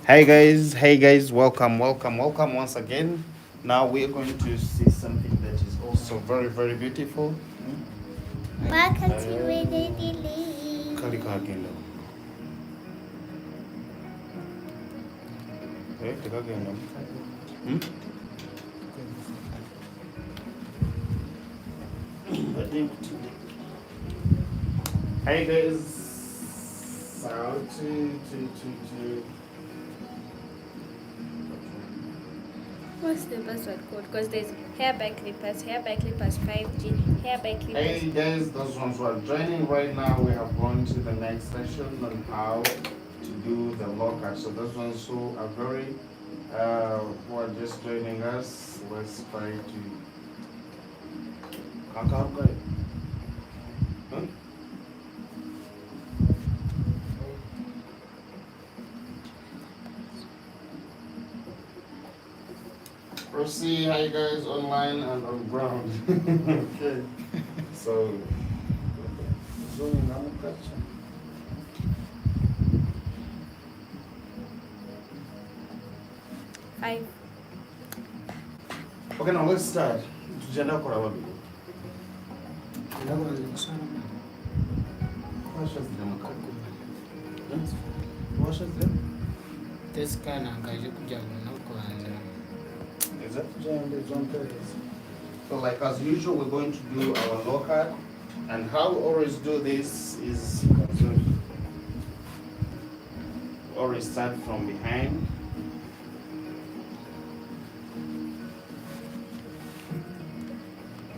Hey guys, welcome once again. Now we're going to see something that is also very beautiful. Welcome to Daily. Kali kagenda. Tekagenda. Hey guys. What's the password code? Because there's hair by clippers 5G, hair by clippers. Hey guys, those ones who are joining right now, we have gone to the next session on how to do the lockout. So those ones who are who are just joining us, let's try to. Huh? Proceed, hi guys, online and on ground. Okay. So, zooming on the question. Five. Okay, now let's start. Tujiandaa kwa wapi? So like as usual, we're going to do our lockout. And how we always do this is always start from behind.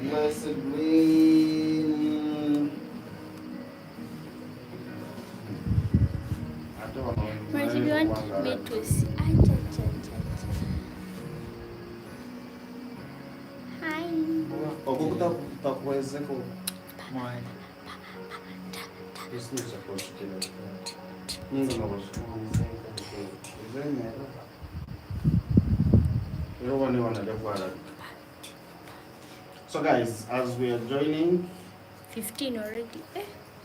Blessed rain. I don't know. But if you want me to see. Hi. This is supposed to be so guys, as we are joining, 15 already.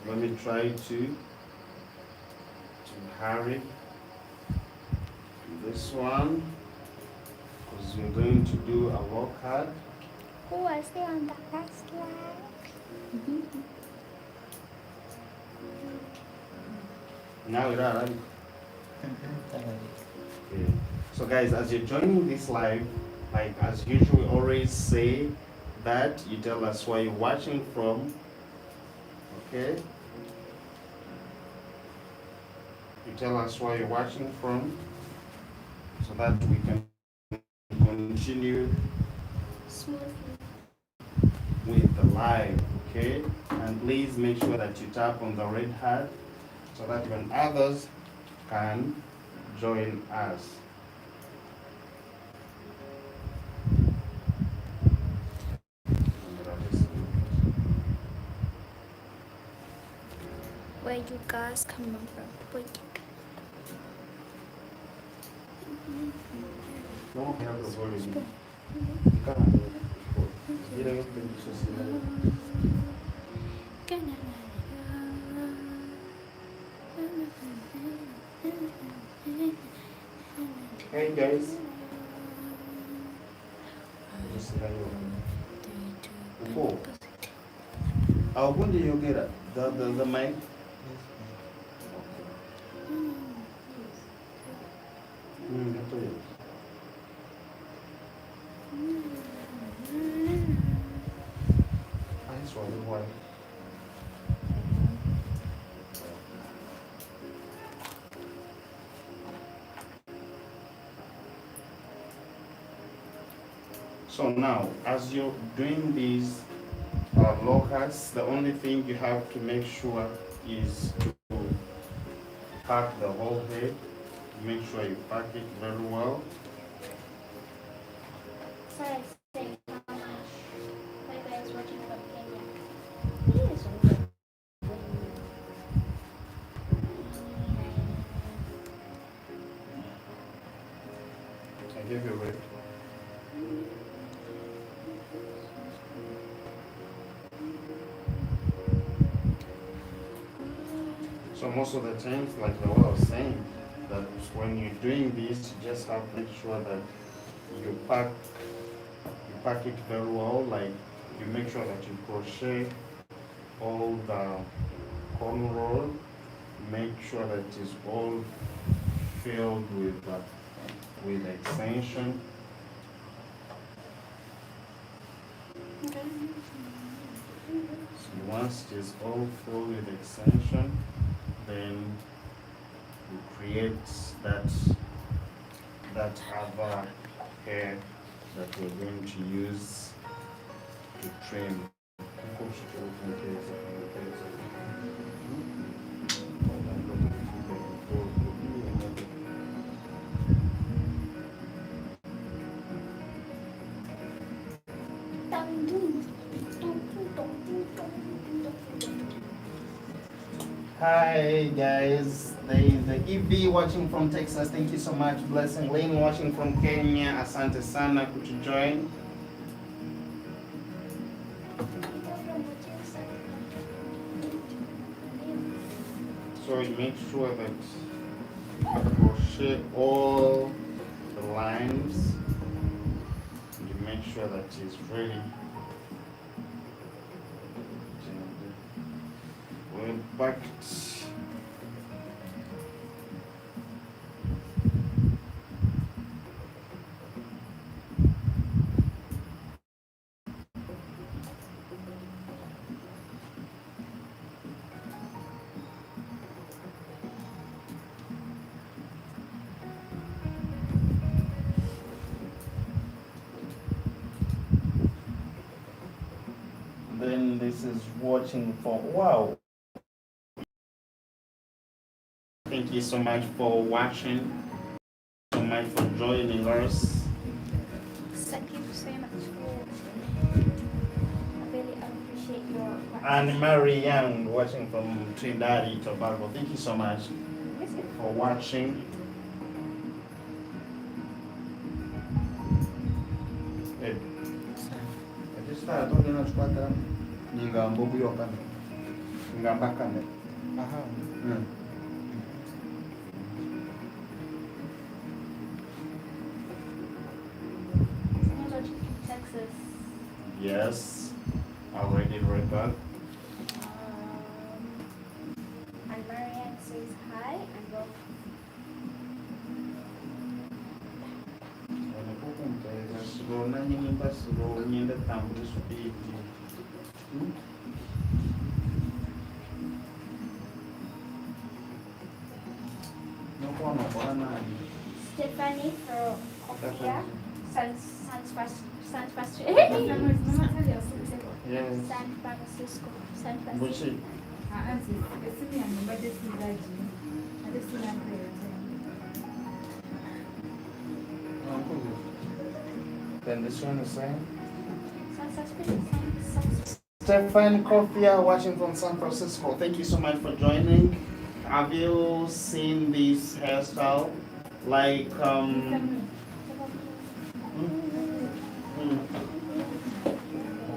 let me try to hurry this one because we're going to do a lockout. Who was there on the first line? Now we're ready. Okay. So guys, as you're joining this live, like as usual, we always say that you tell us where you're watching from. Okay? You tell us where you're watching from so that we can continue with the live, okay? And please make sure that you tap on the red heart so that when others can join us. Where you guys coming from? No, we have the volume. Hey guys. When did you get it? The mic? So now, as you're doing these lockouts, the only thing you have to make sure is to pack the whole head. Make sure you pack it very well. I give you a rate. So most of the times, like what I was saying, that when you're doing this, you just have to make sure that you pack it very well. Like you make sure that you crochet all the cornrow. Make sure that it is all filled with extension. So once it is all filled with extension, then you create that other hair that we're going to use to trim. Hi guys, the EV watching from Texas, thank you so much. Blessing Lane watching from Kenya, asante sana kutujoin. So you make sure that you crochet all the lines. You make sure that it's ready. We're back. Then this is watching for wow. Thank you so much for watching. So much for joining us. Thank you so much for. I really appreciate your. And Mary Young watching from Trinidad and Tobago. Thank you so much for watching. Texas. Yes, already read that. And Marianne says hi and welcome. Stephanie for Korea. San Francisco. Yes. San Francisco. San Francisco. Bushi. Then this one is saying Stefan Kofia watching from San Francisco. Thank you so much for joining. Have you seen this hairstyle? Like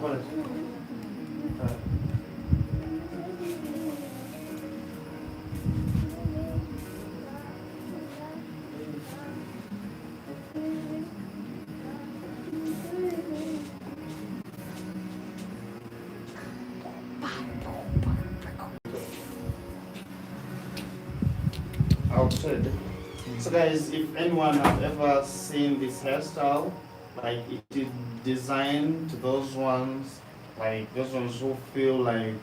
what is it? Outside. So guys, if anyone have ever seen this hairstyle, like it is designed to those ones, like those ones who feel like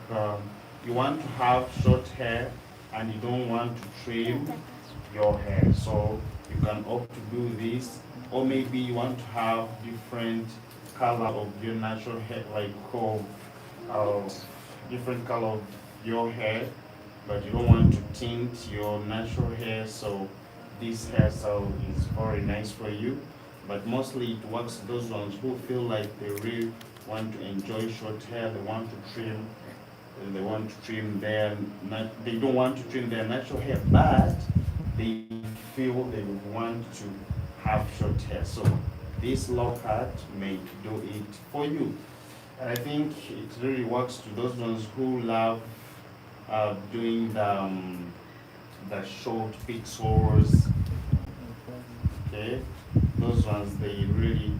you want to have short hair and you don't want to trim your hair. So you can opt to do this, or maybe you want to have different color of your natural hair, like different color of your hair, but you don't want to tint your natural hair, so this hairstyle is very nice for you. But mostly it works for those ones who feel like they really want to enjoy short hair, they want to trim, and they want to trim their, they don't want to trim their natural hair, but they feel they want to have short hair. So this low cut may do it for you. And I think it really works to those ones who love doing the short pixels. Okay, those ones they really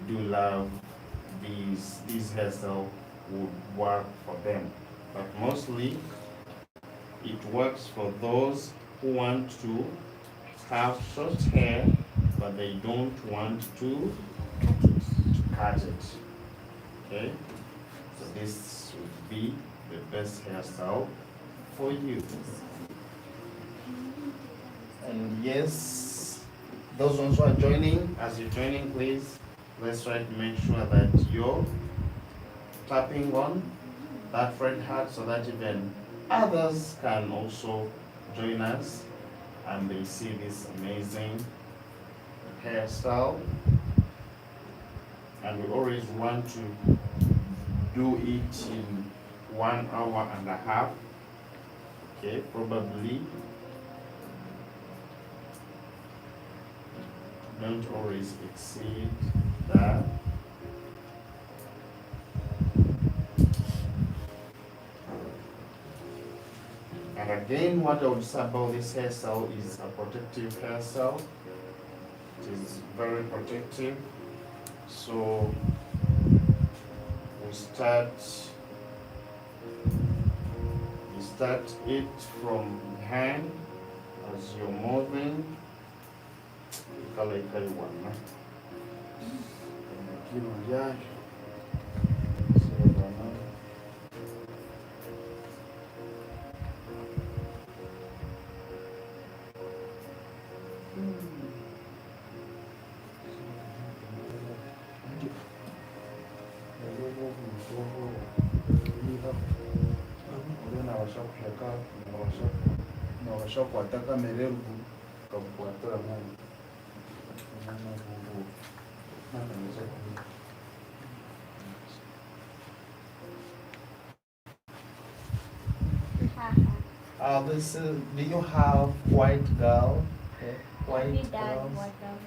do love these hairstyle would work for them, but mostly it works for those who want to have short hair but they don't want to cut it. Okay, so this would be the best hairstyle for you. And yes, those ones who are joining, as you're joining, please let's try to make sure that you're tapping on that red heart so that even others can also join us and they see this amazing hairstyle. And we always want to do it in 1.5 hours. Okay, probably don't always exceed that. And again, what I would say about this hairstyle is a protective hairstyle. It is very protective. So we start it from behind as you're moving. Nawashakwata merergu kakukwatira mwana This is, do you have white girl? Have you White done girls? what else?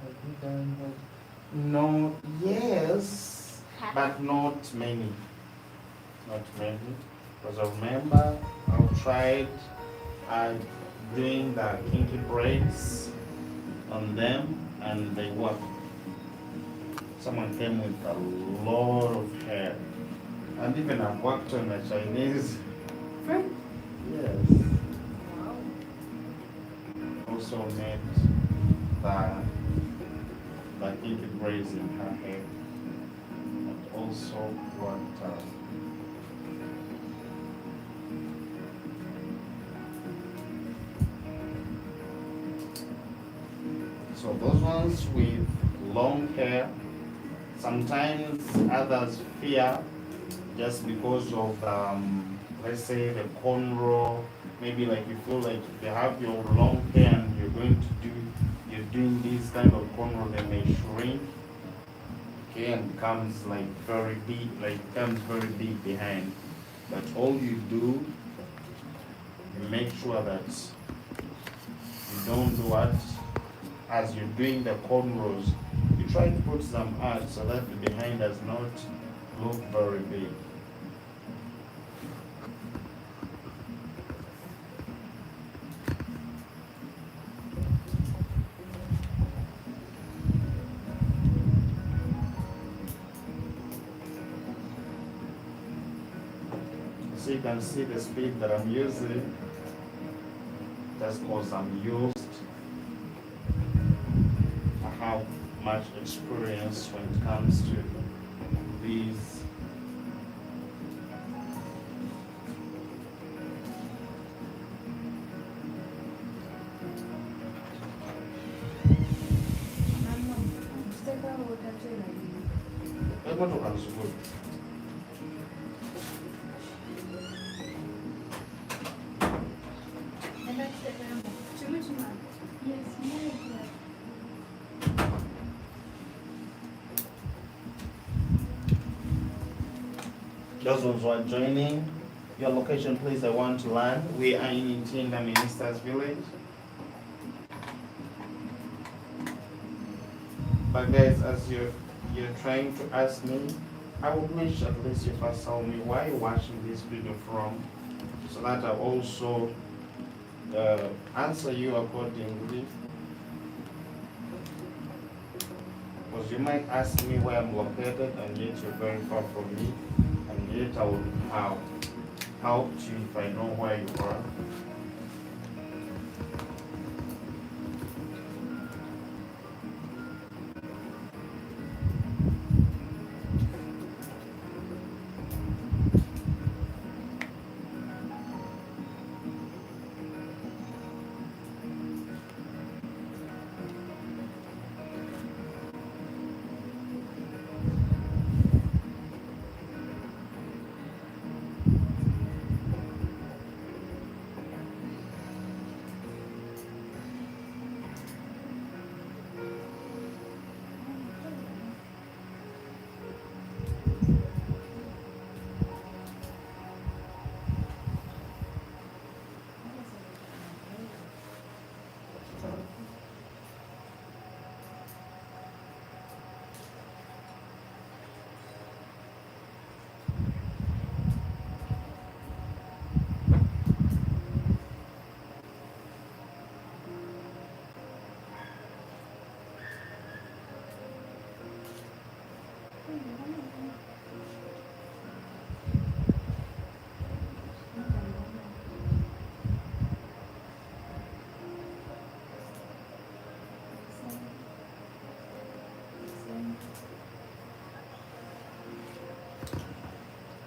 Have you done what? No, yes, but not many. Not many. Because I remember I tried doing the kinky braids on them and they worked. Someone came with a lot of hair. And even I've worked on a Chinese friend. Yes. Also made the kinky braids in her hair. And also what so those ones with long hair, sometimes others fear just because of let's say the cornrow. Maybe like you feel like if you have your long hair and you're doing this kind of cornrow, they may shrink. Okay, and becomes like very big behind. But all you do, you make sure that you don't do what, as you're doing the cornrows, you try to put some art so that the behind does not look very big. So you can see the speed that I'm using. That's because I'm used. I have much experience when it comes to these. Those ones who are joining, your location please, I want to learn. We are in Intinda Minister's Village. But guys, as you're trying to ask me, I would wish at least you first tell me where you're watching this video from so that I also answer you accordingly. Because you might ask me where I'm located and yet you're very far from me, and yet I would have helped you if I know where you are.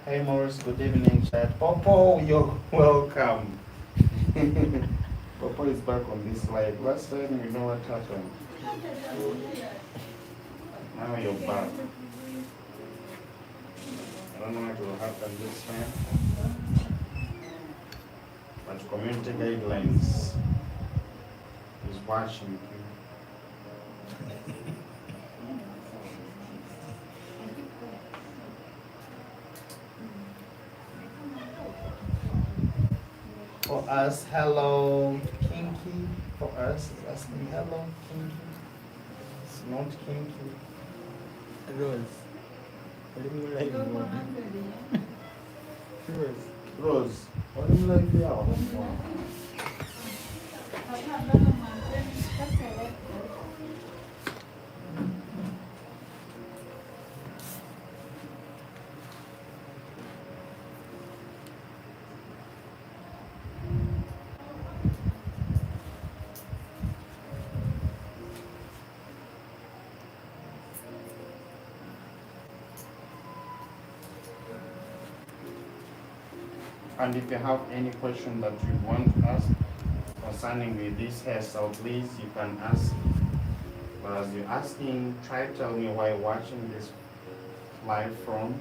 Hey Morris, good evening chat. Popo, you're welcome. Popo is back on this live. Last time you know what happened. Now you're back. I don't know what will happen this time. But community guidelines is watching you. For us, hello, Kinky. For us, it's asking hello, Kinky. It's not Kinky. Rose. What do you like more? Rose. Rose, what do you like now? And if you have any question that you want to ask concerning with this hairstyle, please, you can ask. But as you're asking, try to tell me why you're watching this live from.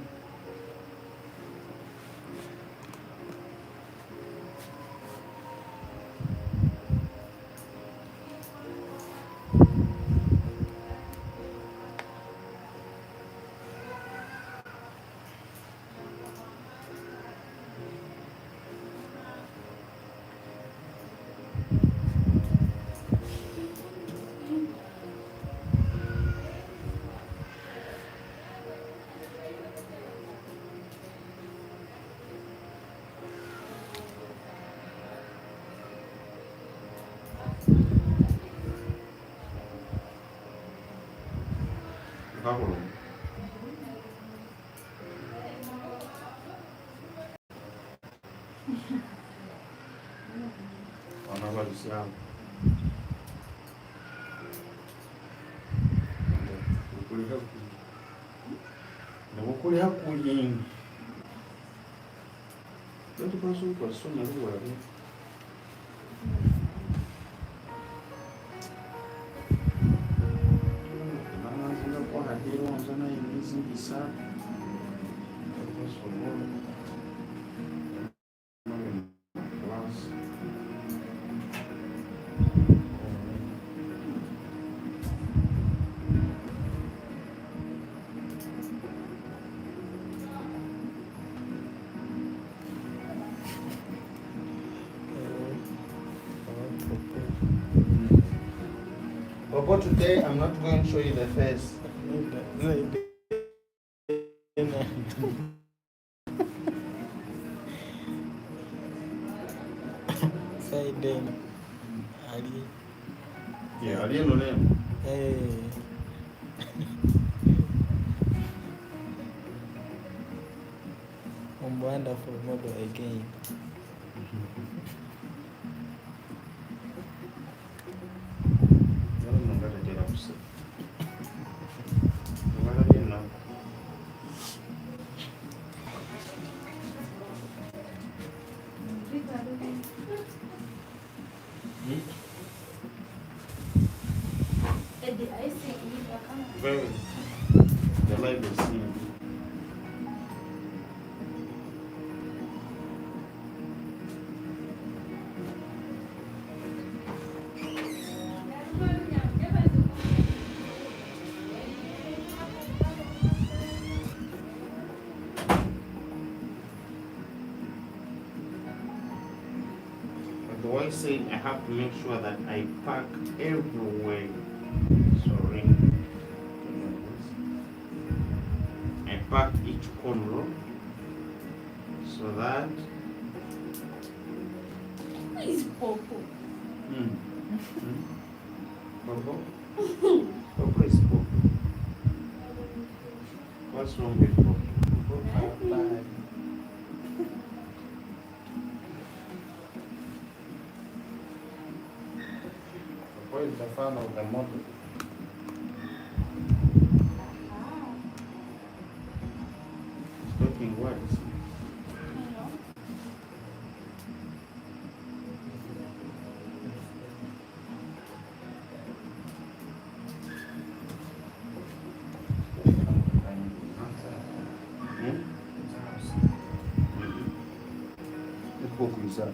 Bubble. Analogical. Ukuri hakuyi. Don't person person everywhere. But today I'm not going to show you the face. Ali. Yeah, alieno leo. Hey. Wonderful model again. Yaro nongara jera kusa. Nongara alieno. Very. The light is seen. Otherwise, saying I have to make sure that I pack everywhere. Sorry. I pack each corner so that. Who is Popo? Popo? Popo is Popo. What's wrong with Popo? Popo are bad. Popo is the fan of the model. Talking words. Hipocrisia.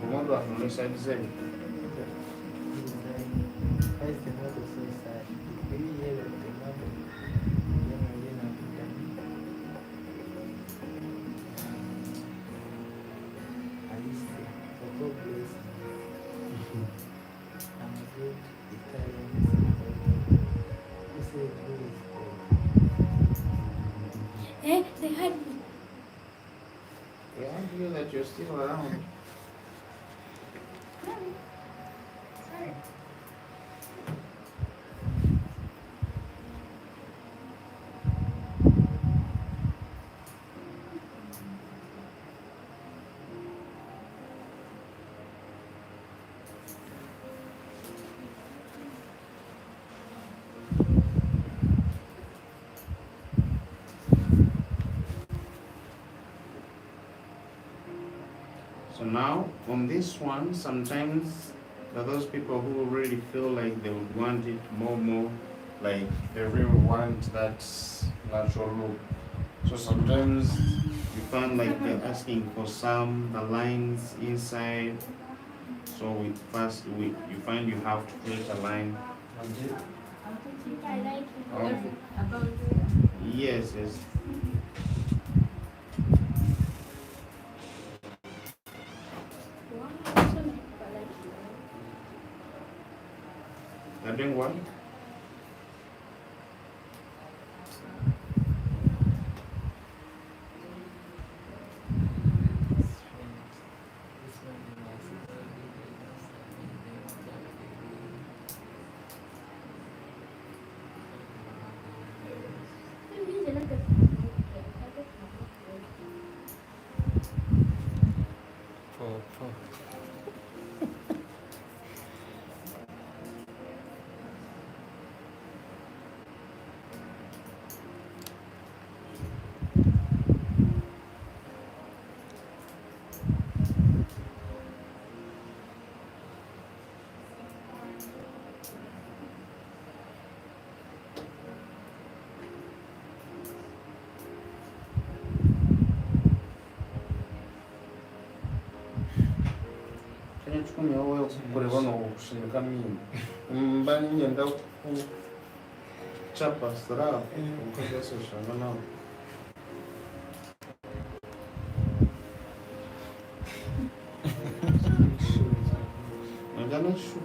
Comando anaonyesha design. Why is the model so sad? Do you hear of the model? I used to, for God bless me. I'm a good Italian. You say who is God? They had me. Yeah, I feel that you're still around. Sorry. So now on this one, sometimes there are those people who really feel like they would want it more, like they really want that natural look. So sometimes you find like they're asking for the lines inside. So you find you have to create a line. I like it. Oh. About Yes. You're doing what? Chukumi awo kureba no kushinga mimi. Mbani nyenda ku chapa strap. Ukoje so shanga nawo. gonna shoot.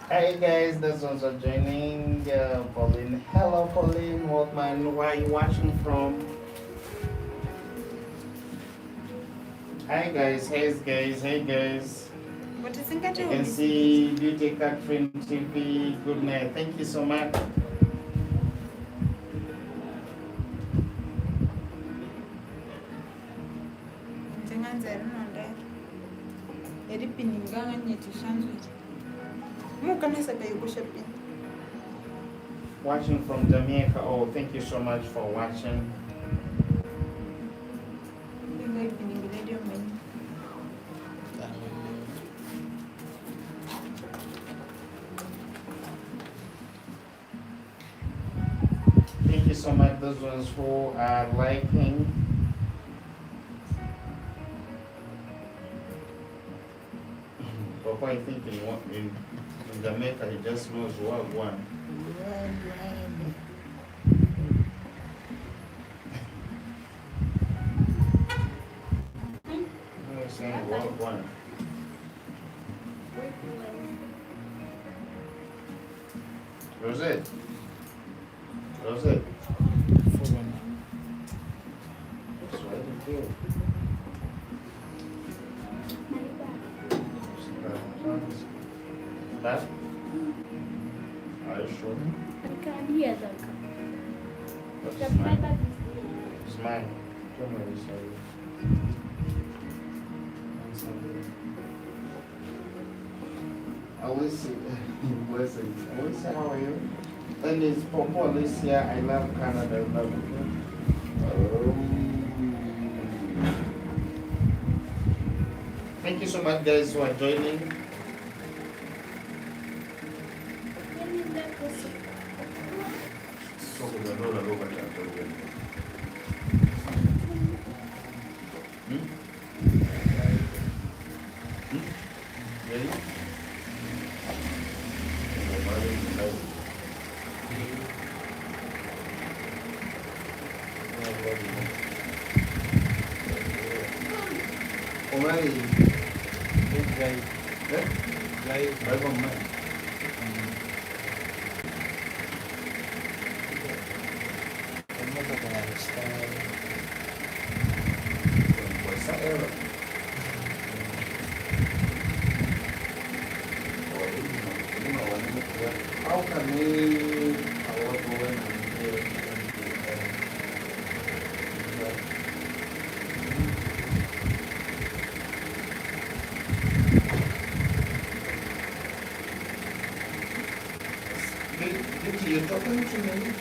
Hey guys, this one's joining Pauline. Hello Pauline, what man? Where are you watching from? Hi guys, hey guys, hey guys. You can see Beauty Catherine TV. Good night. Thank you so much. Watching from Jamaica. Oh, thank you so much for watching. Thank you so much, those ones who are liking. Papa, I think in Jamaica, he just knows what one. I'm saying what one. Rosette. Rosette. That's what I do. That? Are you sure? I can't hear them. That's mine. It's mine. Don't worry, sorry. Alicia, blessings. Alicia, how are you? And it's Popo Alicia. I love Canada. I love you. Thank you so much, guys, who are joining. So we're going to roll over that again. Ready? Already. Drive on mine. What's that error? How can we you're talking to me?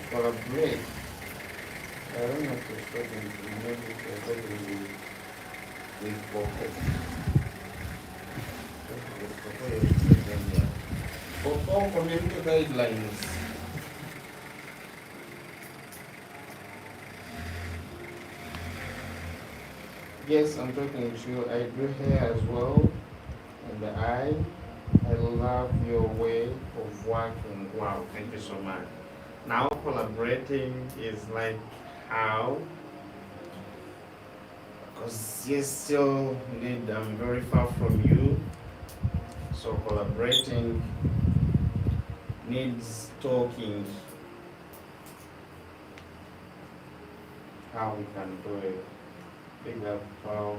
Collaborate. I don't know if it's struggling to maybe struggling with focus. For all community guidelines. Yes, I'm talking to you. I do hair as well. And the eye. I love your way of working. Wow, thank you so much. Now collaborating is like how, because you still need, I'm very far from you, so collaborating needs talking how we can do it. Big up, wow.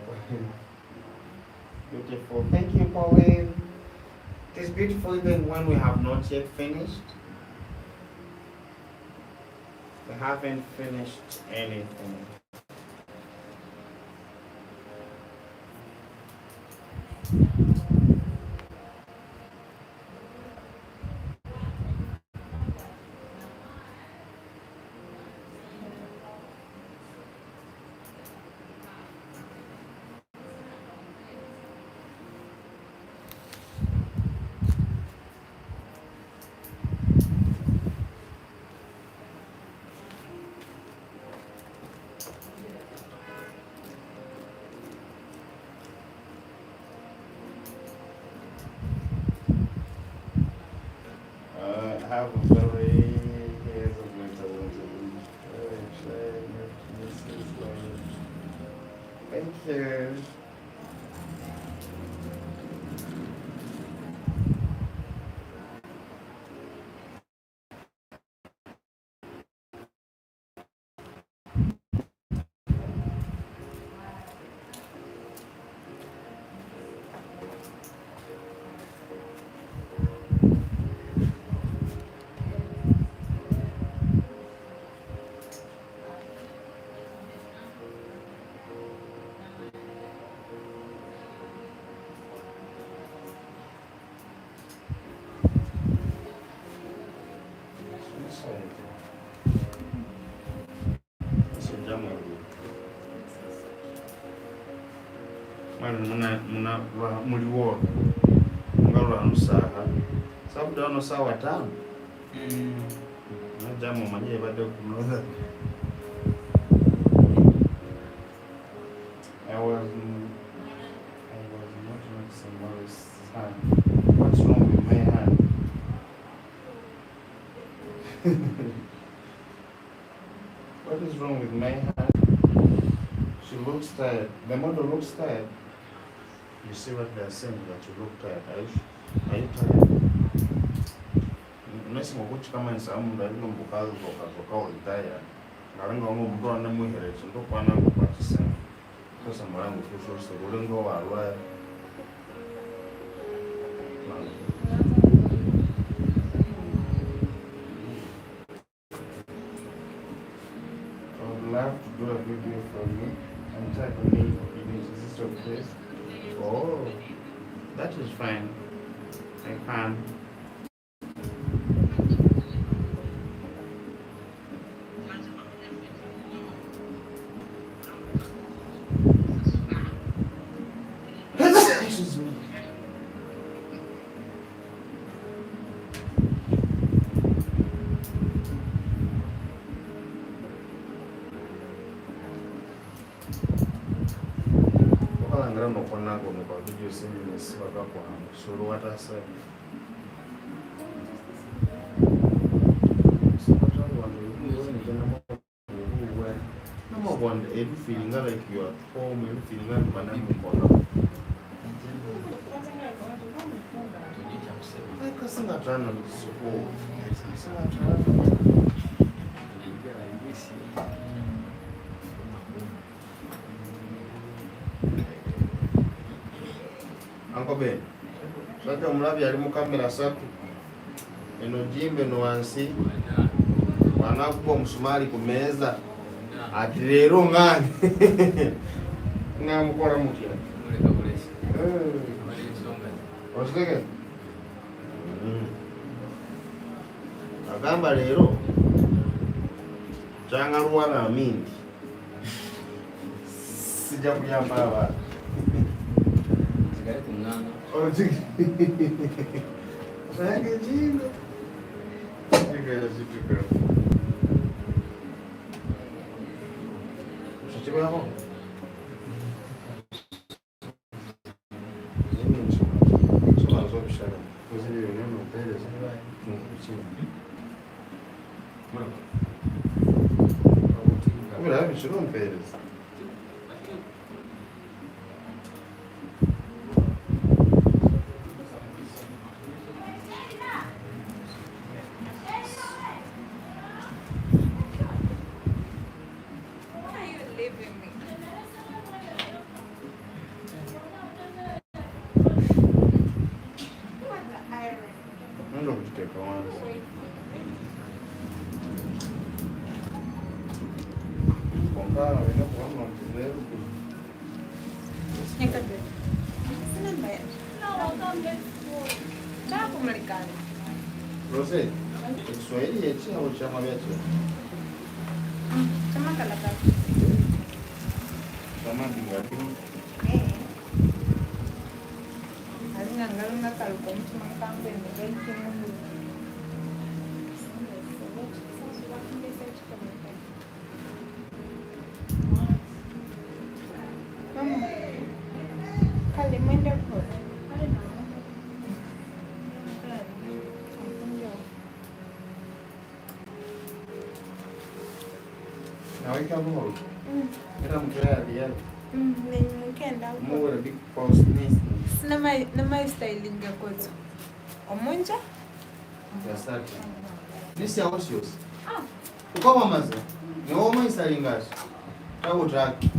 Beautiful. Thank you, Pauline. It is beautiful even when we have not yet finished. We haven't finished anything. I have a very here's a mental thank you. Muliwoga nga lwalusaha sabuti wano sawa 5 najamu manye ebadde kunoza. I was not noticing Maurice's hand. What's wrong with my hand? What is wrong with my hand? She looks tired. The model looks tired. You see what they are saying, that you look tired. Are you tired? Unless you watch kama nsamu ndali mbukazi kwa tired. Ngalenga omu mtu anamuherezo ndo kwa nangu kwa tisema. Sasa mwangu kusho ulengo wa alwa. I would love to do a video for you and type a link. Is this okay? Oh, that is fine. I can. Excuse me. No konago no kwa video semi nisiba kwa suru wata sa one every feeling like you are at home, every feeling like banana corner. I sing a drama in school. Uncle Ben, sasa omulabi ali mu kamera 3 eno jimbe no wansi wanakuba omusumaali ku meeza ati leero ngani ngamukola mutya ositeke agamba leero kyanga luwala amindi sijja kuyamba abantu saya kecil, juga situ kan. Coba apa? Ini coba bisa. Posisi ini mau tanya sih. Bravo, tirou um Pérez. Não vou te ter com comprar, não vou dizer. Crochet, Kiswahili ya chini au chama yetu? Chama karatasi. Chama kingapi? Hazina ngalunga kaluko mtu mkambe mbele kimungu. Mama. Kale mwende kwa. Naweka moro. Era mkea dia. Ningenda huko. Moro big post nest. Na my styling yakozo. Omunja? Asante. Nisi ya osios. Uko mamaze. Ni woma isalingashi. Tabu traki.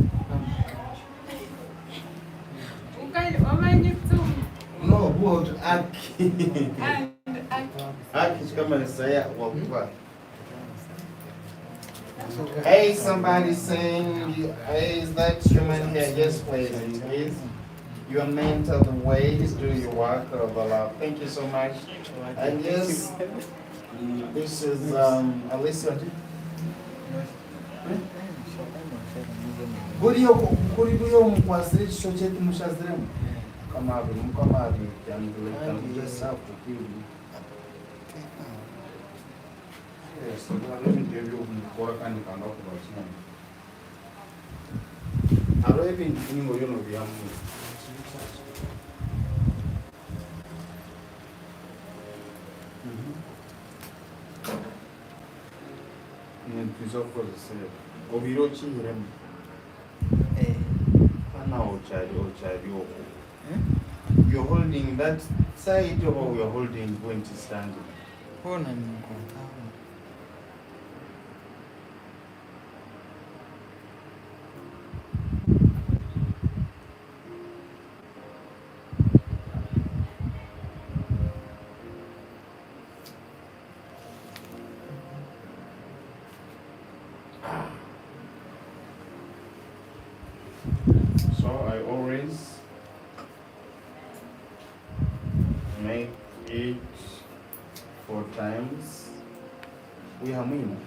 Ukali wamanye tu. No, buho tu aki. And Aki kama ni saya wakupa. Hey, somebody saying, hey, is that human hair? Yes, please. Please. You are meant of the ways, do your work of the love. Thank you so much. And yes, this is Alicia. Buriyo mkwasiri chocheti mushaziremu. Kama abi, can just have to kill you. Yes, so let me give you work and you can talk about it. I don't even think you're going to be for the same. Obirochi him. You're holding that side or you're holding going to stand? So I always make it 4 times. We have minimum.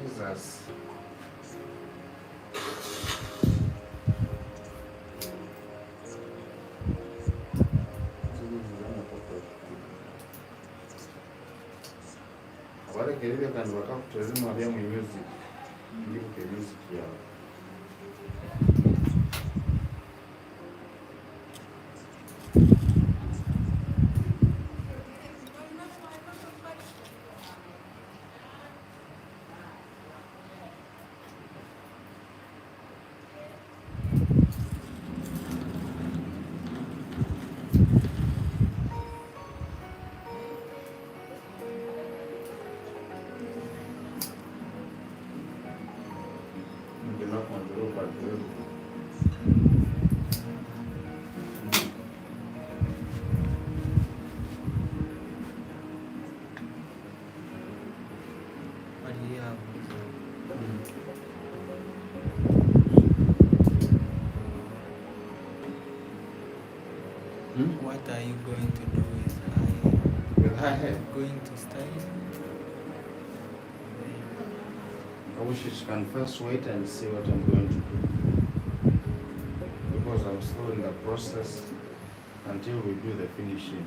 Jesus. Wale kelele kandi wakakutazima wabia mu music. Ndiko ke music yao. What are you going to do with With her hair. Going to style? I wish you can first wait and see what I'm going to do. Because I'm still in the process until we do the finishing.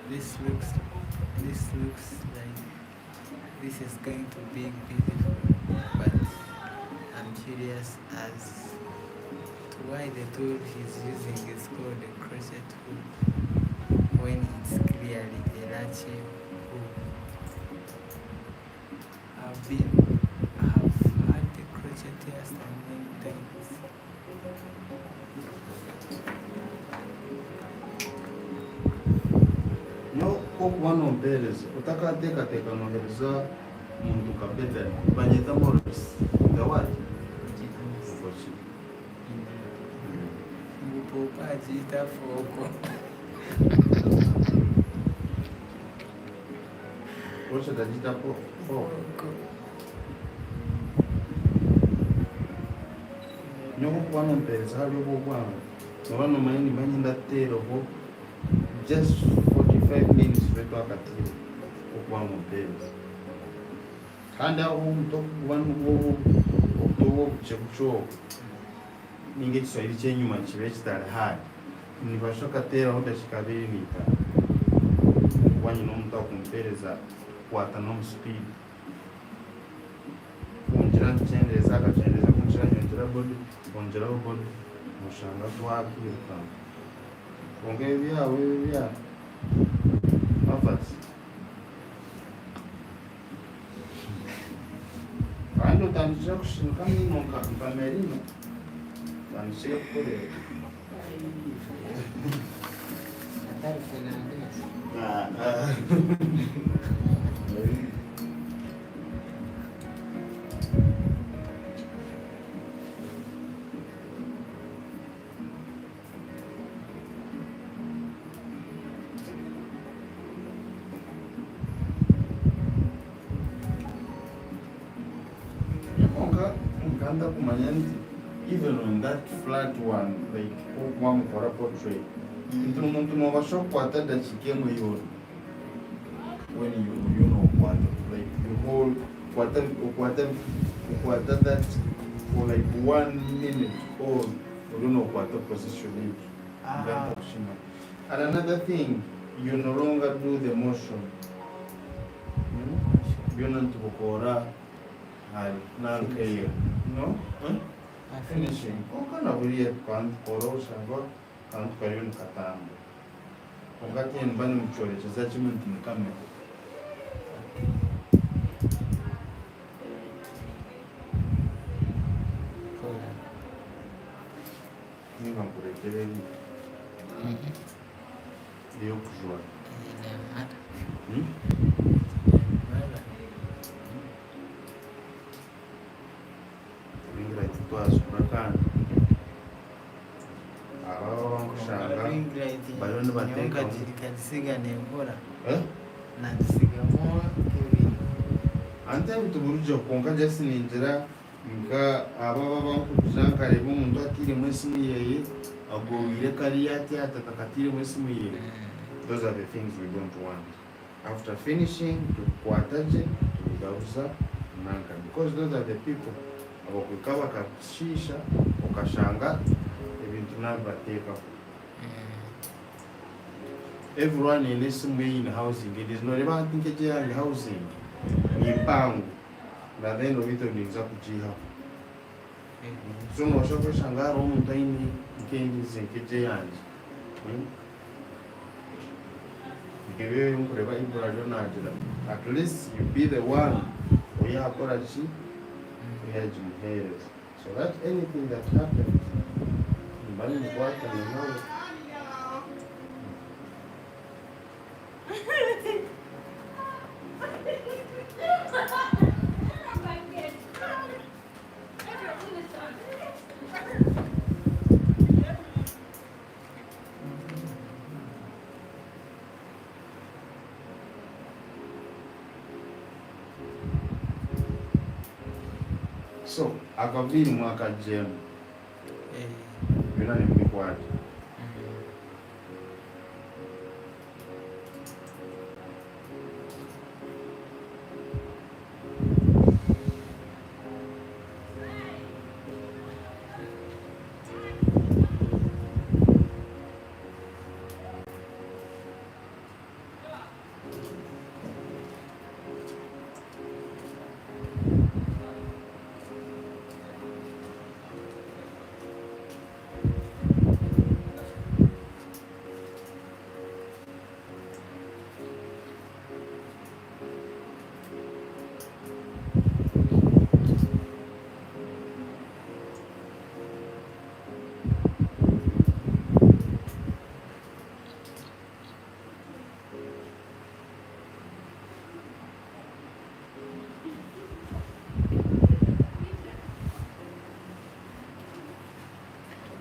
This looks like this is going to be beautiful, but I'm curious as to why the tool he's using is called a crochet tool when it's clearly a latchet hook. I've had the crochet hairstyle many times. No, okuba nompeereza otakateekateeka nohereza muntu kabeda banyeta moros nga wati Ngupopa agiita fooko. osho tagita nyokokuba nompeereza haliwo obwangu oba nomanyi nimanyi ndateereho just 45 minutes lwetwakatire okuba nompeereza kandi aho omuntu okuba okutoba obukyekukyobo ninga ekiswahili kyenyuma kibe kitali hayi nibasha kateeraho dakika 2 n'itaano okuba nyina omuntu akumpeereza kwata n'omuspeed kungira nkyendereza akakyendereza kungira nyongera body kongeraho body mushanga twakirukanka konka ebyawe ebya mafati kandi otandikira kushimuka nino nkamerino otandikire kukorera Atari Fernandez. Nkanda kumanya nti even on that flat one like okuba mukora portrait nti omuntu nobasha kukwata dakika emwe yona when you know okwata like the whole okwata that for like 1 minute or olina okwata position ejo nganda kushima. And another thing, you no longer do the motion byona ntibukora nankeyo no finishing okana buriye kandi korosha ngo kandi kariyo nikatamba wakati mbani muchorekeza kimwe ntimukamera niba nkurekere iyo kujua bingira titwasukura kandi ababa bankushanga bariho nibateeka kagisiga nemvura eh nagisigamo ebintu ante bituburuje konka just ningira nka ababa bankugira nkareba omuntu atirimu esimu yeye agowire kariya ati atakatirimu esimu yeye. Those are the things we don't want. After finishing, tukwataje tugaruza nanka, because those are the people abakwika bakashisha ukashanga ebintu nabibateeka. Everyone in this way in housing, it is not about thinking in housing ni mpango na then obito niza kujiha so no shoko shangara omuntu aine nkendi zinkeje yanje ngewe nkureba ibura jonagira at least you be the one uyakora chi uyajimuhereza so that anything that happens mbali mkwata ni nawe So akaviri mwaka jemu Eh, byonna ne mubikwata.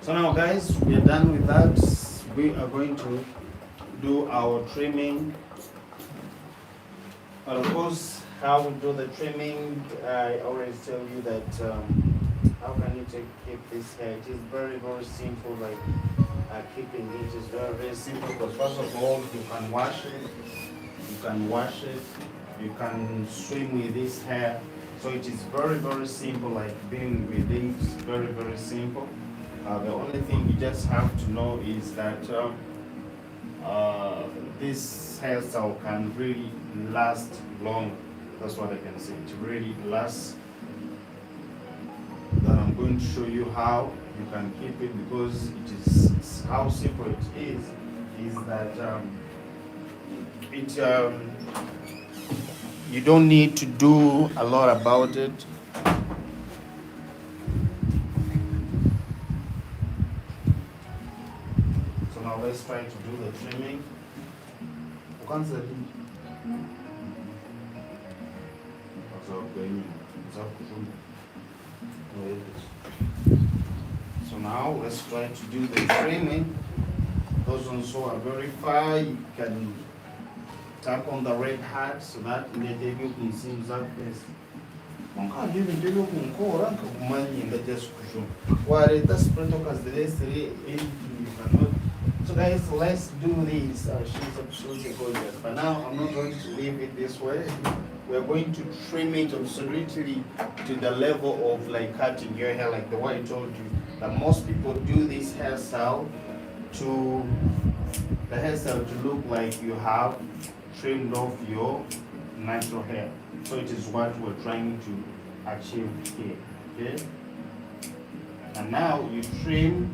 So now guys, we are done with that. We are going to do our trimming. But of course, how we do the trimming, I always tell you that how can you keep this hair? It is very, very simple, like keeping it is very, very simple because first of all, you can wash it, you can swim with this hair. So it is very, very simple, like being with it is very, very simple. The only thing you just have to know is that this hairstyle can really last long. That's what I can say. It really lasts. Then I'm going to show you how you can keep it because it is how simple it is that you don't need to do a lot about it. Now let's try to do the trimming. So now let's try to do the trimming. Those ones who are very far, you can tap on the red hat so that you can see that face. So guys, let's do this. She's absolutely gorgeous. But now I'm not going to leave it this way. We're going to trim it absolutely to the level of like cutting your hair, like the way I told you. That most people do this hairstyle to look like you have trimmed off your natural hair. So it is what we're trying to achieve here. Okay? And now you trim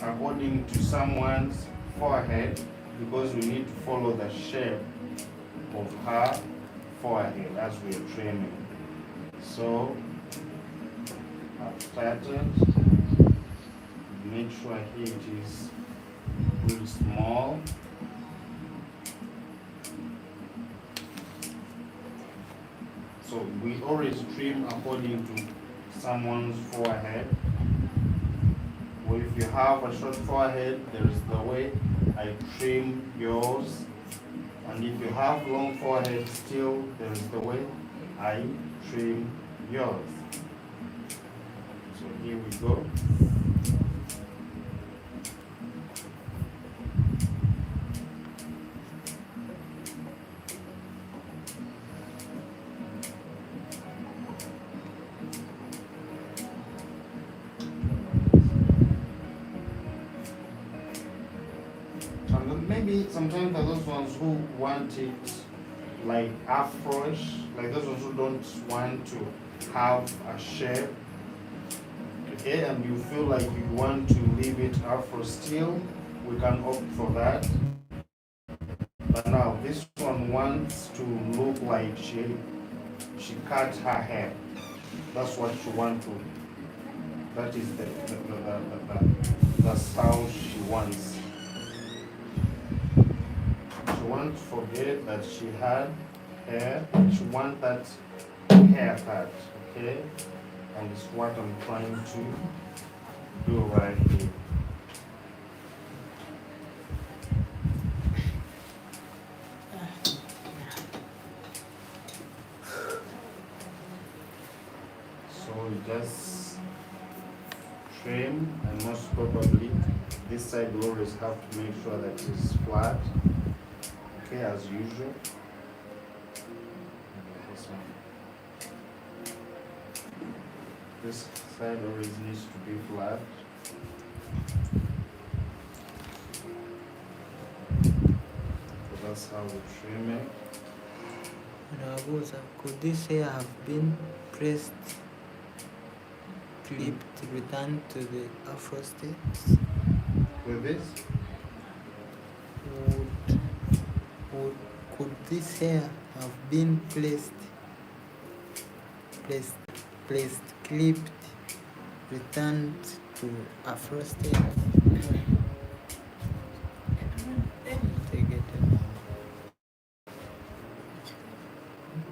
according to someone's forehead because we need to follow the shape of her forehead as we are trimming. So I've started. Make sure here it is really small. So we always trim according to someone's forehead. Well, if you have a short forehead, there is the way I trim yours. And if you have long forehead still, there is the way I trim yours. So here we go. Maybe sometimes for those ones who want it like afro-ish, like those ones who don't want to have a shape, okay, and you feel like you want to leave it afro still, we can opt for that. But now this one wants to look like she cut her hair. That's what she wants to. That is the style she wants. She won't forget that she had hair. She wants that haircut, okay? And it's what I'm trying to do right here. just trim, and most probably this side you always have to make sure that it's flat, okay, as usual. This one. This side always needs to be flat. So that's how we trim it. Could this hair have been pressed, clipped, returned to the afro states? With this, Could this hair have been placed, clipped, returned to afro state?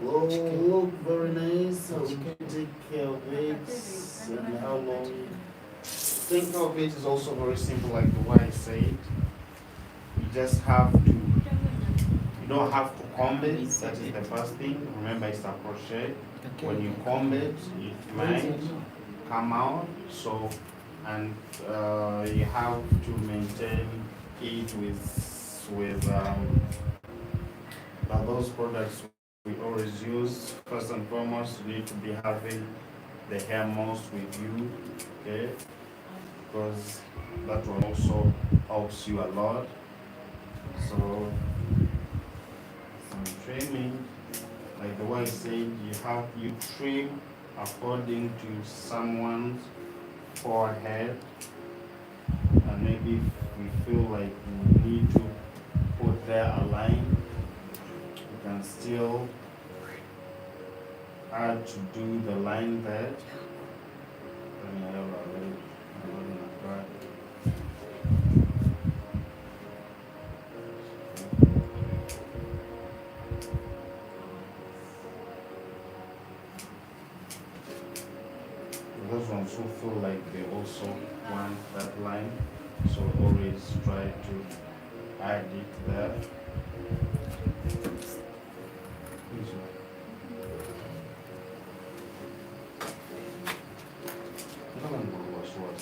oh, look very nice. So we can take care of it and how long. Think of it is also very simple, like the way I said. You just have to, you don't have to comb it. That is the first thing. Remember, it's a crochet. When you comb it, it might come out. So, and you have to maintain it with those products we always use. First and foremost, you need to be having the hair mouse with you, okay? Because that one also helps you a lot. So, some trimming, like the way I said, you trim according to someone's forehead, and maybe if we feel like we need to put there a line, you can still add to do the line there. Those ones who feel like they also want that line, so always try to add it there. This one. No one will wash what?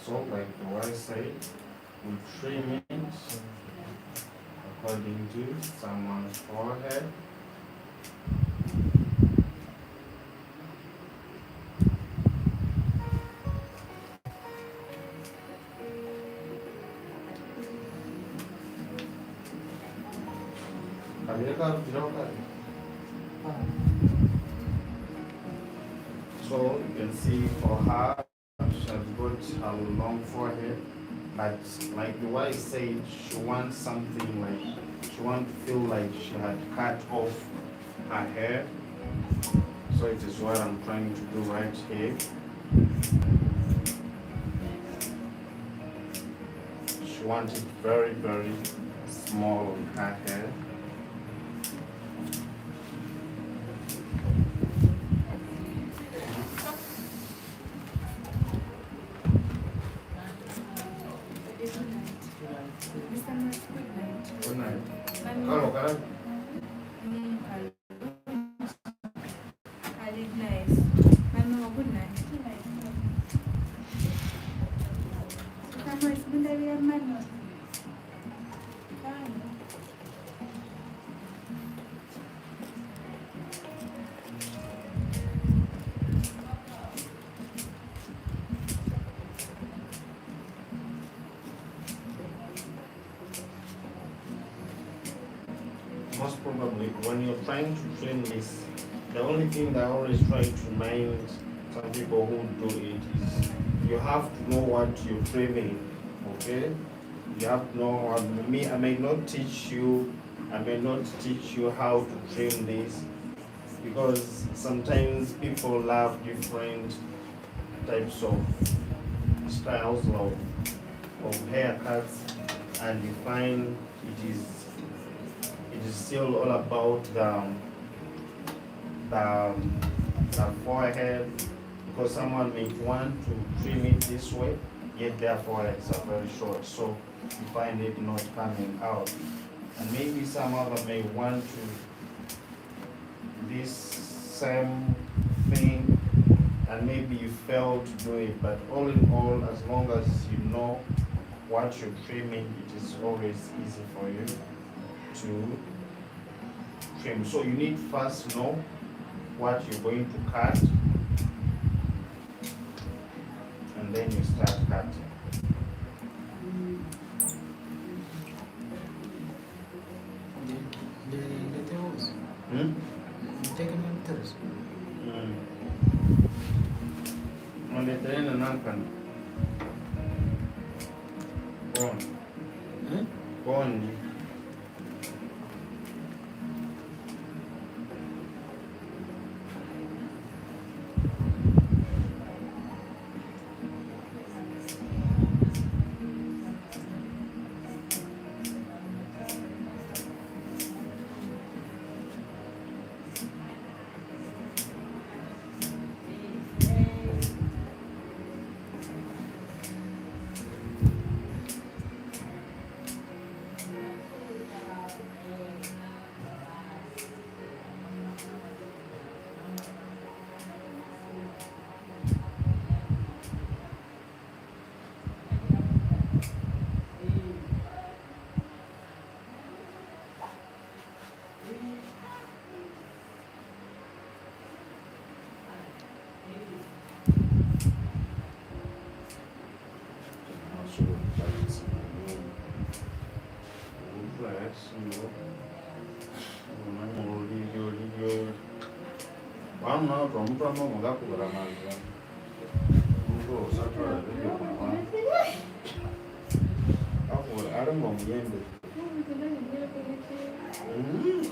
So, like the way I said, we trim it according to someone's forehead. So you can see for her, she has got a long forehead, but like the way I said, she wants something like, she wants to feel like she had cut off her hair. So it is what I'm trying to do right here. She wants it very, very small on her hair. Good night. Hello, Karen. I did nice. Mama, good night. Kamu sebentar ya mana? Most probably, when you're trying to trim this, the only thing that I always try to remind some people who do it is you have to know what you're trimming, okay? You have to know what, I may not teach you how to trim this, because sometimes people love different types of styles of haircuts. and you find it is still all about the forehead, because someone may want to trim it this way, yet their foreheads are very short, so you find it not coming out. And maybe some other may want to this same thing, and maybe you fail to do it, but all in all, as long as you know what you're trimming, it is always easy for you to trim. So you need first know what you're going to cut, and then you start cutting. The toes. Hmm? Taking them toes. On the train and uncan. Go on. Huh? Go on.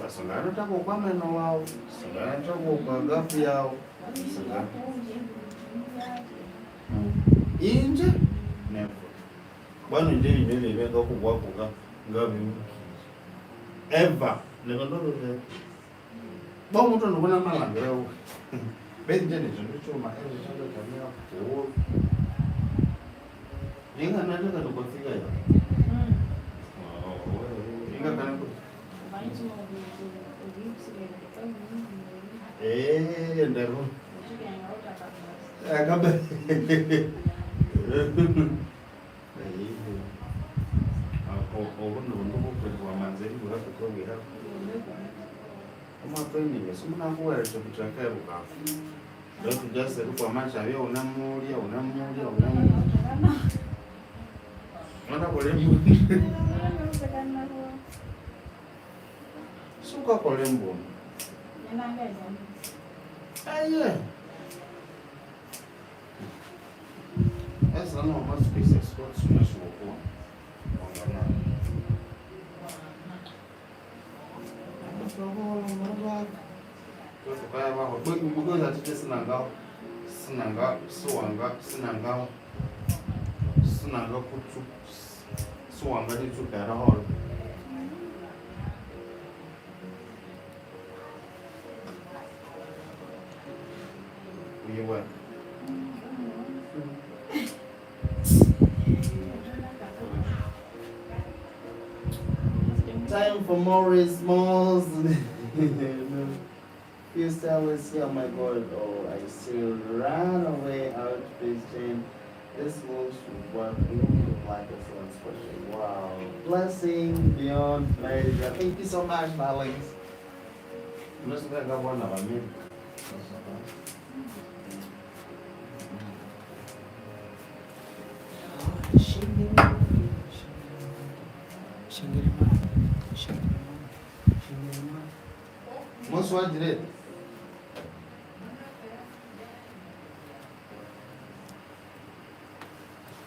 Sangana tako kwa meno wao, sangana tako kwa gafu yao, sangana inje never. Bwana ndeli ndeli beka kubwa kuga ngabi ever never know. Ba mutu ndokona malangera u bezi ndeli ndichoma ene chando kamera ko inga nataka tukofika ya inga kana ku ndaro akaba obuno ndokupelwa manzeri burafu kongera amapendi ngesumuna kuwera chokutaka rukafu ndoto jase rukwa macha yo unamulia mwana kolembo suka kolembo aye essa não é uma espécie de sports mas o bom kaya ba ko bugo za ta sinanga kutu suwanga di tu kara hol we were time for more smalls. Few stylists here, oh my god, oh I still ran away out visiting. This moves what you look like a someone special. Wow. Blessing beyond measure. Thank you so much, darlings. Let's go one of them. Most what did it?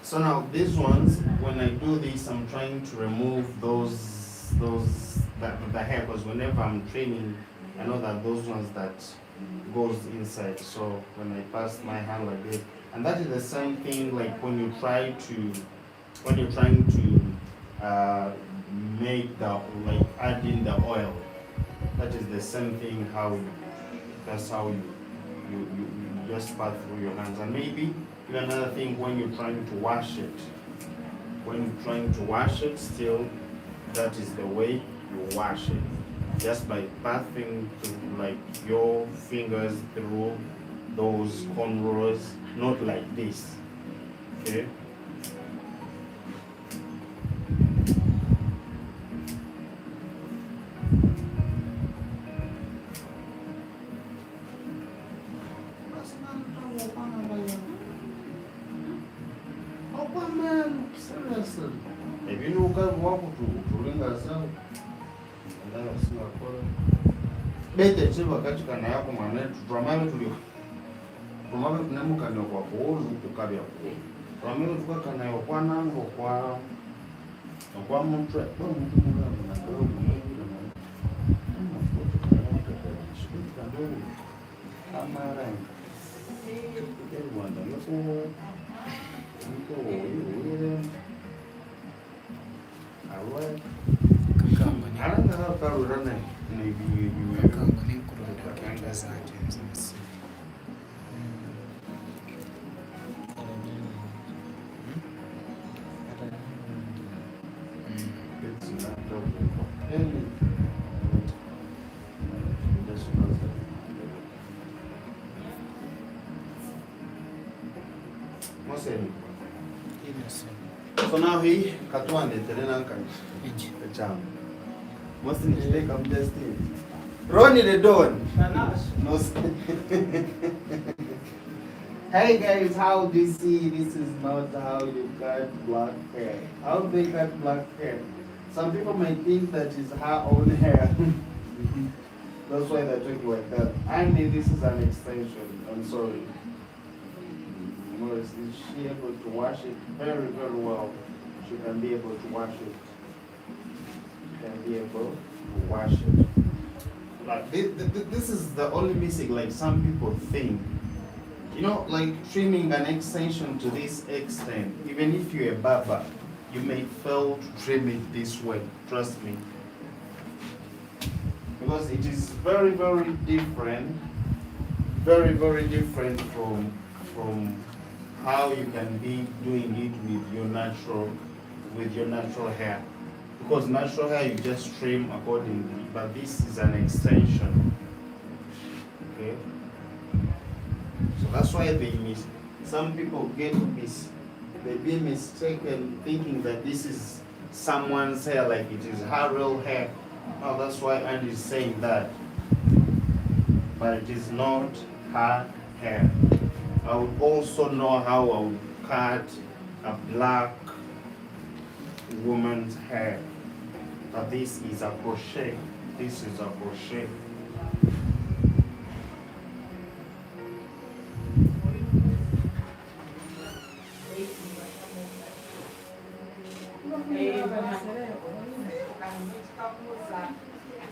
So now these ones, when I do this, I'm trying to remove the hair, because whenever I'm trimming, I know that those ones that goes inside. So when I pass my hand like this, and that is the same thing like when you're trying to make the, like add in the oil. That is the same thing how, that's how you just pass through your hands. And maybe even another thing, when you're trying to wash it, still, that is the way you wash it. Just by passing through, like your fingers through those cornrows, not like this. Okay? Bete chiva katika na yako mwana tutamame tulio tumame tunamuka na kwa kuozu kukabya ku tumame tukaka na kwa nango kwa mtu kwa mtu mwana na kwa mtu amara ndio wanda yoko mko yule awa Kakamba ni alanga hapa urana ni kakamba ni kuronda kanga zake mzima. So now he katuande terena nkani chama. Most in today come just in. Ronnie the Don. No. Hey guys, how do you see? This is not how you cut black hair. How they cut black hair? Some people might think that is her own hair. That's why they're talking like that. And this is an extension. I'm sorry. Is she able to wash it very, very well? She can be able to wash it. She can be able to wash it. Like this is the only mistake. Like some people think, you know, like trimming an extension to this extent. Even if you're a barber, you may fail to trim it this way. Trust me, because it is very, very different. Very, very different from how you can be doing it with your natural hair. Because natural hair you just trim accordingly, but this is an extension. Okay? So that's why some people they be mistaken thinking that this is someone's hair, like it is her real hair. No, that's why Andy is saying that. But it is not her hair. I would also know how I would cut a black woman's hair. But this is a crochet. This is a crochet.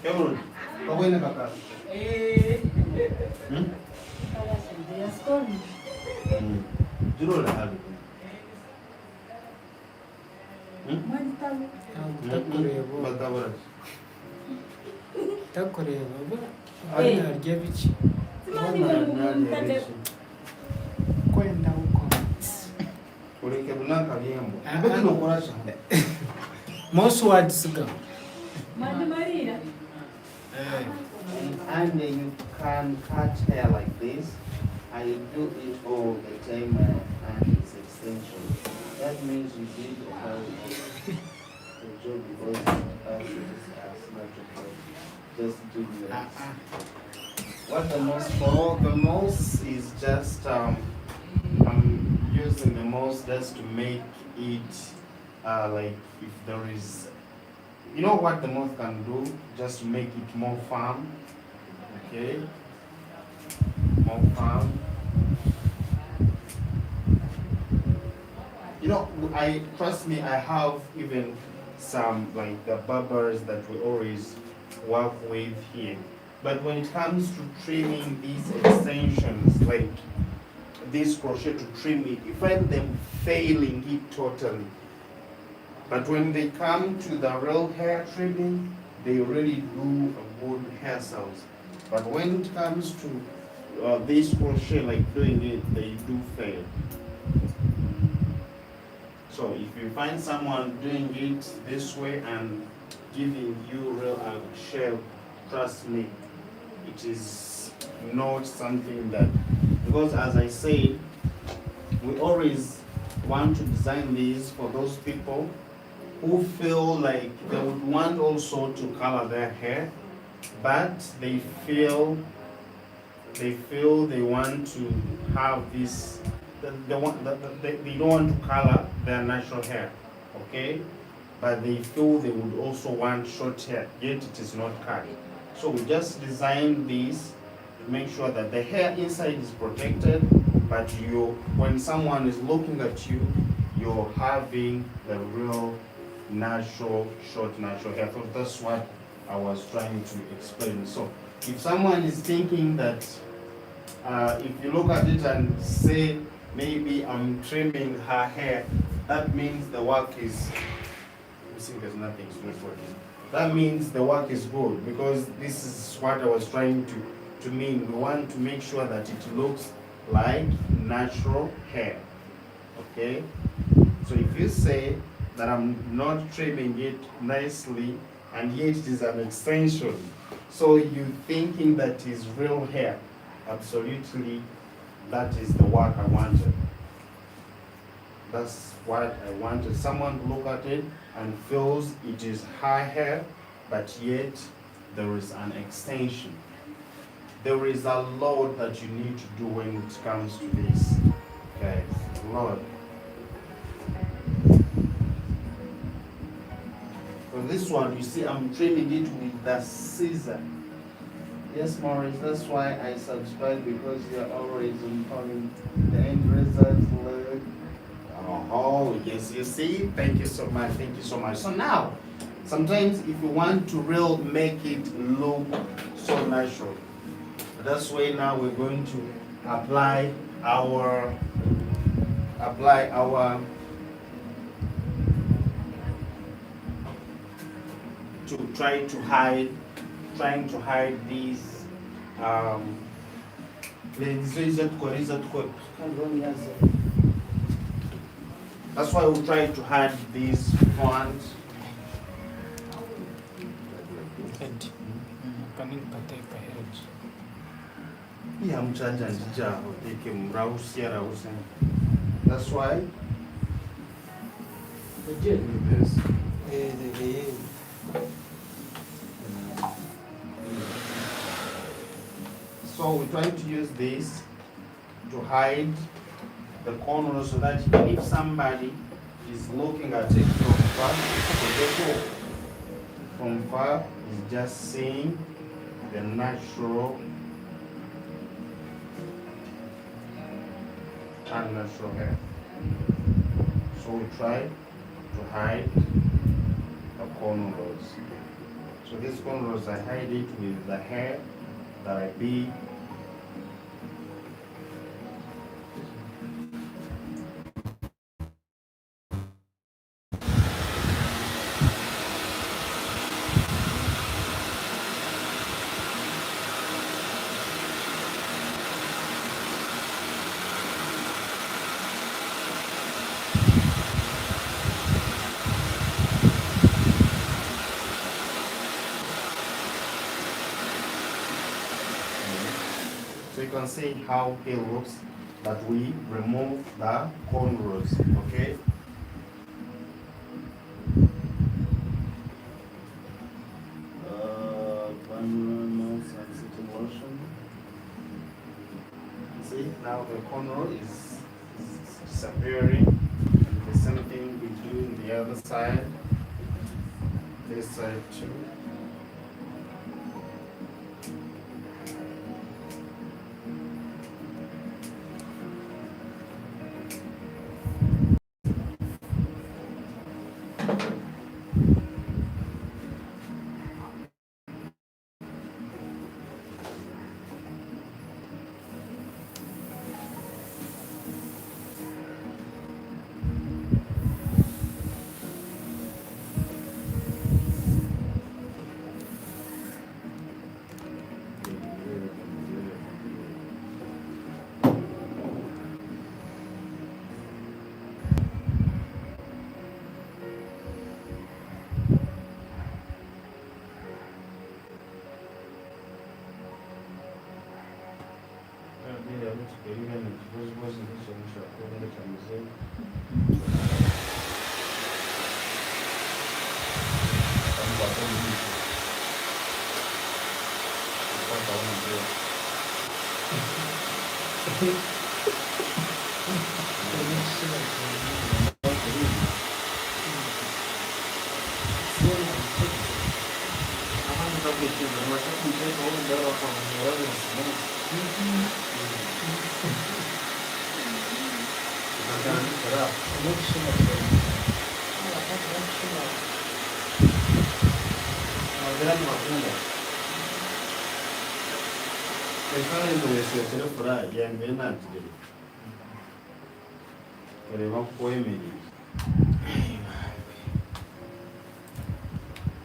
Cameron, how are you, Kaka? takureba arya biki kwenda uko most words go and you can cut hair like this. I do it all the time and it's extension. That means you did a job because just do that. What the most for? The most is just I'm using the most just to make it like if there is, you know what the most can do, just to make it more firm. Okay, more firm. You know, trust me, I have even some like the barbers that we always work with here. But when it comes to trimming these extensions, like this crochet to trim it, you find them failing it totally. But when they come to the real hair trimming, they really do a good hairstyles. But when it comes to this crochet, like doing it, they do fail. So if you find someone doing it this way and giving you real shape, trust me, it is not something that, because as I said, we always want to design these for those people who feel like they would want also to color their hair, but they feel they want to have this, they don't want to color their natural hair, okay? But they feel they would also want short hair, yet it is not cut. So we just design this to make sure that the hair inside is protected, but when someone is looking at you, you're having the real natural, short natural hair. So that's what I was trying to explain. So if someone is thinking that, if you look at it and say, maybe I'm trimming her hair, that means the work is, you see there's nothing smooth for it. That means the work is good, because this is what I was trying to mean. We want to make sure that it looks like natural hair, okay? So if you say that I'm not trimming it nicely and yet it is an extension, so you thinking that is real hair, absolutely, that is the work I wanted. That's what I wanted. Someone to look at it and feels it is her hair, but yet there is an extension. There is a lot that you need to do when it comes to this, guys. A lot. For this one, you see, I'm trimming it with the scissor. Yes, Maurice, that's why I subscribe, because you're always informing the end result. Look. Oh, yes, you see? Thank you so much. Thank you so much. So now, sometimes if you want to really make it look so natural, that's why now we're going to apply our to trying to hide these that's why we try to hide these front. Yeah, I'm charging that's why this. So we're trying to use this to hide the corner, so that even if somebody is looking at it from far, is just seeing the natural and natural hair. So we try to hide the cornrows. So these cornrows, I hide it with the hair that I be. So you can see how it looks that we remove the cornrows, okay? See, now the cornrow is disappearing. The same thing we do on the other side. This side too.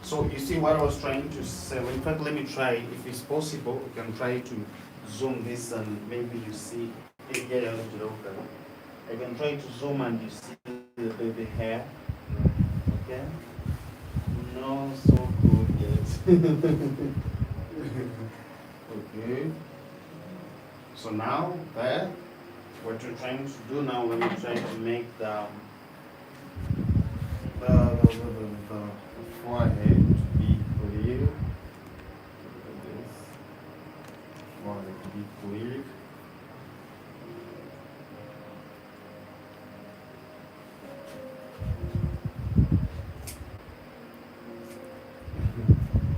So you see what I was trying to say. In fact, let me try. If it's possible, we can try to zoom this and maybe you see. I can try to zoom and you see the baby hair. Okay. No, so good yet. Okay. So now there, what you're trying to do now, when you try to make the forehead to be clear. This forehead to be clear.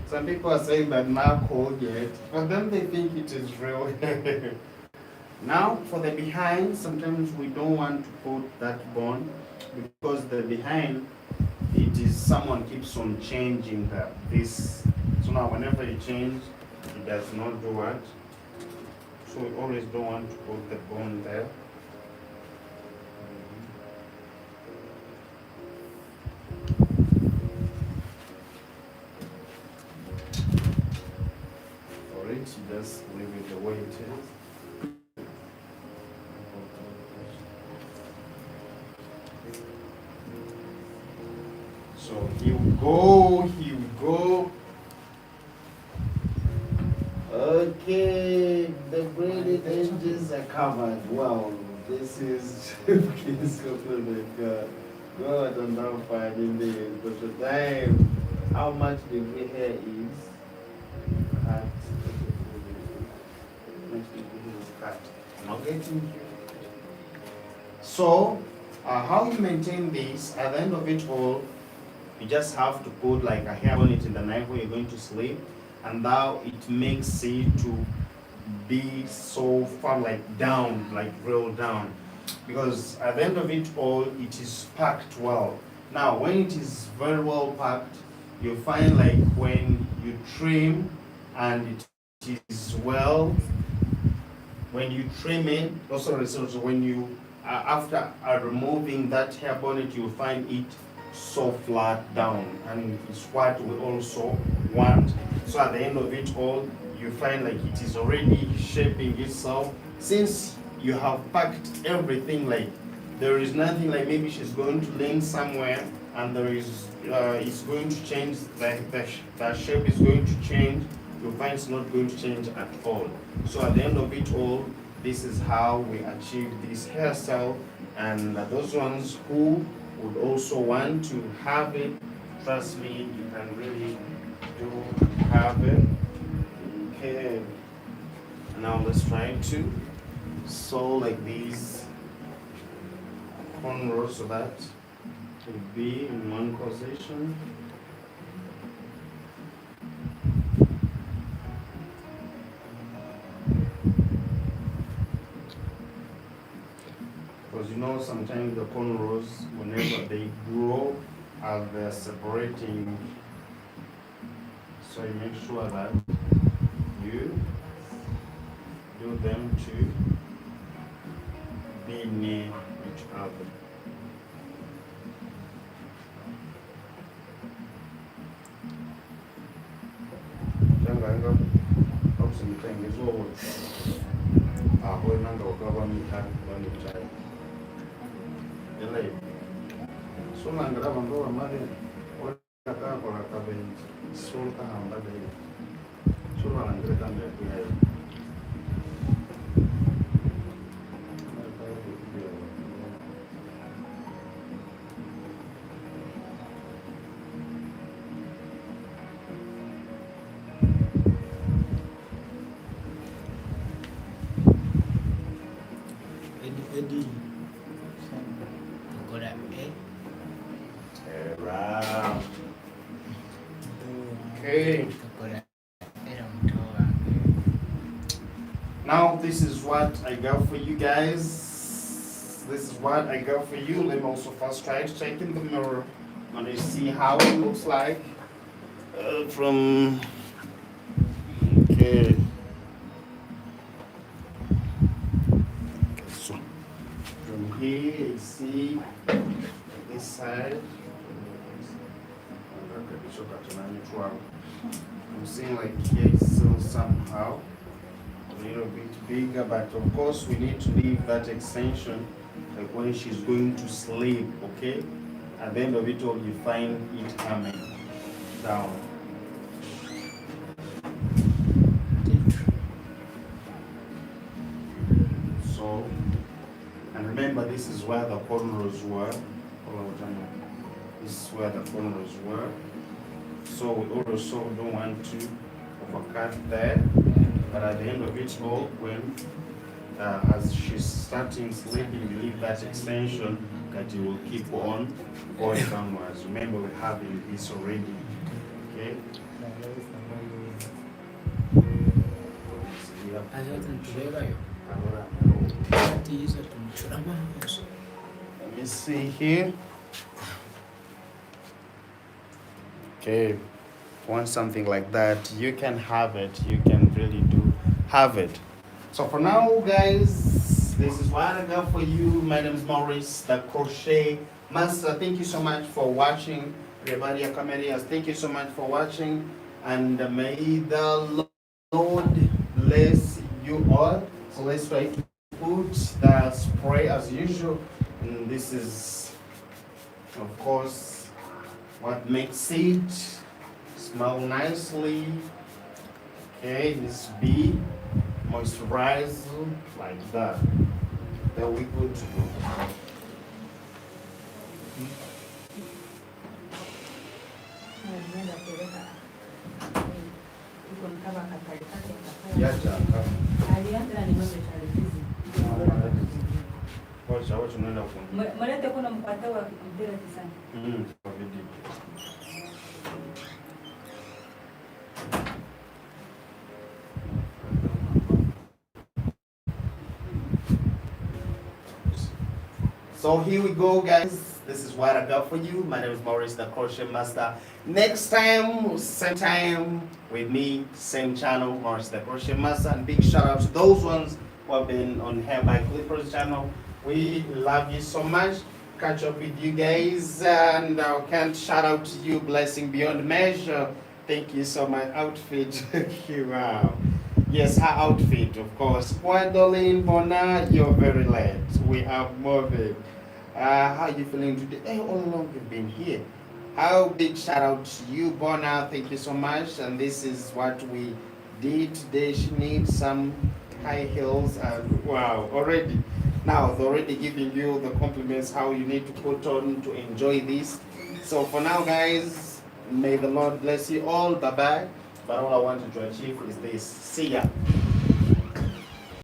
Some people are saying that now cold yet, but then they think it is real. Now for the behind, sometimes we don't want to put that bone because the behind, it is someone keeps on changing this. So now whenever you change, it does not do what. So we always don't want to put the bone there. For it, you just leave it the way it is. So here we go, here we go. Okay, the braided edges are covered. Wow, this is this God and how finding this. But the time, how much the gray hair is cut. Much the gray hair is cut. Not getting you. So, how you maintain this? At the end of it all, you just have to put like a hair on it in the night where you're going to sleep, and now it makes it to be so far like down, like real down, because at the end of it all, it is packed well. Now, when it is very well packed, you find like when you trim and it is well, when you trim it, also when you after removing that hair bonnet, you find it so flat down, and it's what we also want. So at the end of it all, you find like it is already shaping itself, since you have packed everything. Like there is nothing like maybe she's going to lean somewhere and there is it's going to change, the shape is going to change. You find it's not going to change at all. So at the end of it all, this is how we achieve this hairstyle. And those ones who would also want to have it, trust me, you can really do have it. Okay. Now let's try to sew like these cornrows so that it will be in one position. Because you know sometimes the cornrows, whenever they grow, as they're separating, so you make sure that you do them to be near each other. So nangra bando amare ora ka kora ka ben sul ka hamba de sul nangra ka me ya Eddie. Got that, eh? Okay. Now this is what I got for you guys. This is what I got for you. Let me also first try to check in the mirror and you see how it looks like from okay. So from here you see this side. I'm seeing like here it's still somehow a little bit bigger, but of course we need to leave that extension like when she's going to sleep, okay? At the end of it all, you find it coming down. So, and remember this is where the cornrows were. This is where the cornrows were. So we also don't want to overcut there. But at the end of it all, when as she's starting sleeping, you leave that extension that you will keep on going downwards. Remember, we're having this already. Okay? Let me see here. Okay. Want something like that, you can have it. You can really do have it. So for now, guys, this is what I got for you. My name is Maurice, the Crochet Master. Thank you so much for watching. Everybody, Camellias, thank you so much for watching. And may the Lord bless you all. So let's try to put the spray as usual. And this is, of course, what makes it smell nicely. Okay, this be moisturized like that. Then we good to go. Yeah, Jaka. Wacha tunaenda kwa. Mlete kuna mpata wa kidera kisani. Kwa video. So here we go, guys. This is what I got for you. My name is Maurice, the Crochet Master. Next time, same time with me, same channel, Maurice, the Crochet Master. And big shout out to those ones who have been on Hair by Clippers channel. We love you so much. Catch up with you guys, and I can't shout out to you, blessing beyond measure. Thank you so much. Outfit, wow. Yes, her outfit, of course. Gwendolyn Bona, you're very late. We are moving. How are you feeling today? Hey, all along you've been here. How big shout out to you, Bona. Thank you so much. And this is what we did today. She needs some high heels, and wow, already. Now, they're already giving you the compliments how you need to put on to enjoy this. So for now, guys, may the Lord bless you all. Bye-bye. But all I wanted to achieve is this. See ya.